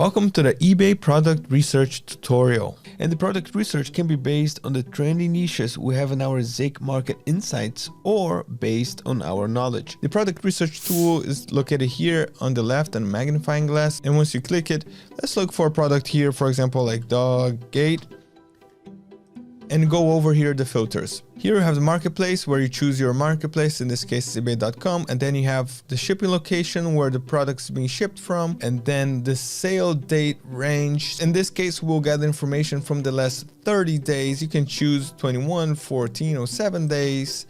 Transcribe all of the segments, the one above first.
Welcome to the eBay product research tutorial. And the product research can be based on the trendy niches we have in our ZIK market insights or based on our knowledge. The product research tool is located here on the left on magnifying glass. And once you click it, let's look for a product here, for example, like dog gate. And go over here the filters. Here you have the marketplace where you choose your marketplace, in this case eBay.com, and then you have the shipping location where the product is being shipped from, and then the sale date range. In this case, we'll get information from the last 30 days. You can choose 21, 14, or 7 days.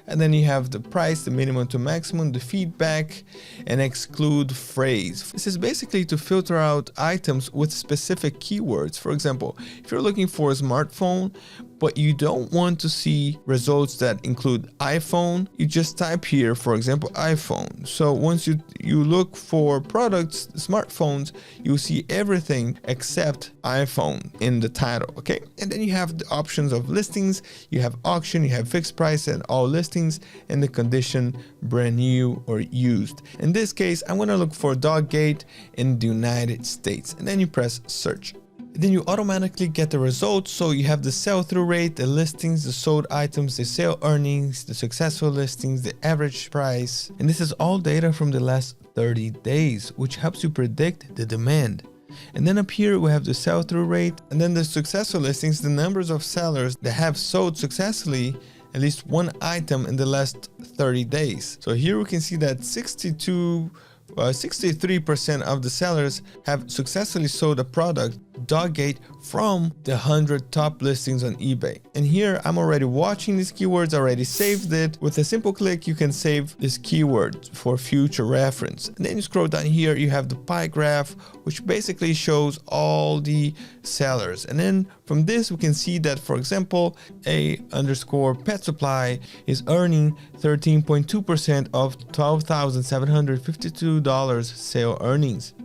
And then you have the price, the minimum to maximum, the feedback, and exclude phrase. This is basically to filter out items with specific keywords. For example, if you're looking for a smartphone, but you don't want to see results that include iPhone, you just type here, for example, iPhone. So once you look for products, smartphones, you'll see everything except iPhone in the title, okay? And then you have the options of listings, you have auction, you have fixed price and all listings, and the condition brand new or used. In this case, I'm gonna look for dog gate in the United States, and then you press search. Then you automatically get the results. So you have the sell-through rate, the listings, the sold items, the sale earnings, the successful listings, the average price. And this is all data from the last 30 days, which helps you predict the demand. And then up here we have the sell-through rate, and then the successful listings, the numbers of sellers that have sold successfully at least one item in the last 30 days. So here we can see that 63% of the sellers have successfully sold a product, dog gate, from the 100 top listings on eBay. And here I'm already watching these keywords, already saved it. With a simple click, you can save this keyword for future reference. And then you scroll down here, you have the pie graph, which basically shows all the sellers. And then from this, we can see that, for example, A_pet supply is earning 13.2% of $12,752 sale earnings.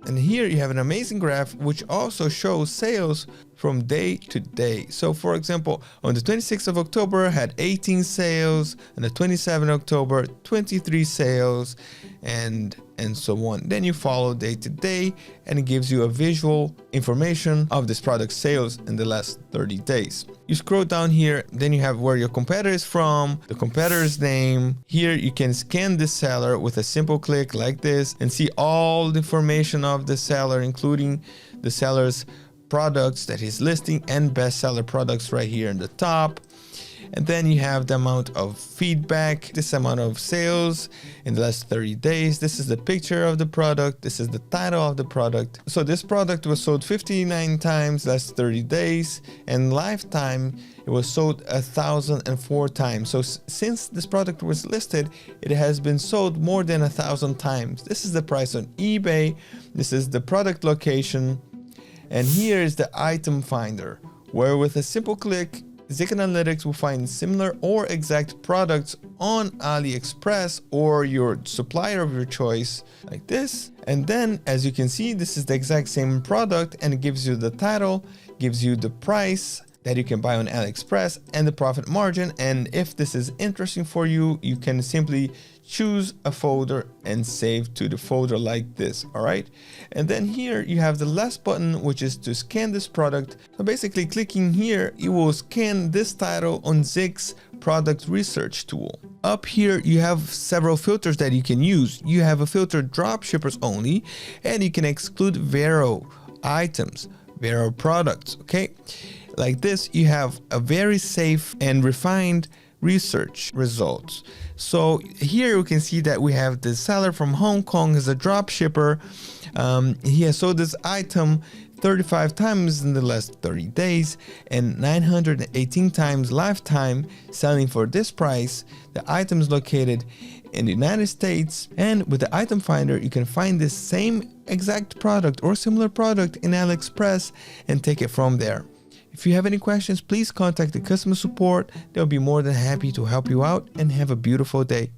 And here you have an amazing graph which also shows sales from day to day. So for example, on the 26th of October had 18 sales, and the 27th of October 23 sales, and so on. Then you follow day to day, and it gives you a visual information of this product sales in the last 30 days. You scroll down here, then you have where your competitor is from, the competitor's name. Here you can scan the seller with a simple click like this and see all the information of the seller, including the seller's products that he's listing and bestseller products right here in the top. And then you have the amount of feedback, this amount of sales in the last 30 days. This is the picture of the product. This is the title of the product. So this product was sold 59 times last 30 days, and lifetime it was sold 1,004 times. So since this product was listed, it has been sold more than 1,000 times. This is the price on eBay. This is the product location. And here is the item finder, where with a simple click, ZIK Analytics will find similar or exact products on AliExpress or your supplier of your choice, like this. And then, as you can see, this is the exact same product, and it gives you the title, gives you the price that you can buy on AliExpress, and the profit margin. And if this is interesting for you, you can simply choose a folder and save to the folder like this. All right, and then here you have the last button, which is to scan this product. So basically clicking here, you will scan this title on ZIK's product research tool. Up here you have several filters that you can use. You have a filter drop shippers only, and you can exclude Vero items, Vero products. Okay, like this, you have a very safe and refined research results. So here you can see that we have the seller from Hong Kong as a drop shipper. He has sold this item 35 times in the last 30 days and 918 times lifetime, selling for this price. The item is located in the United States, and with the item finder you can find this same exact product or similar product in AliExpress and take it from there. If you have any questions, please contact the customer support. They'll be more than happy to help you out, and have a beautiful day.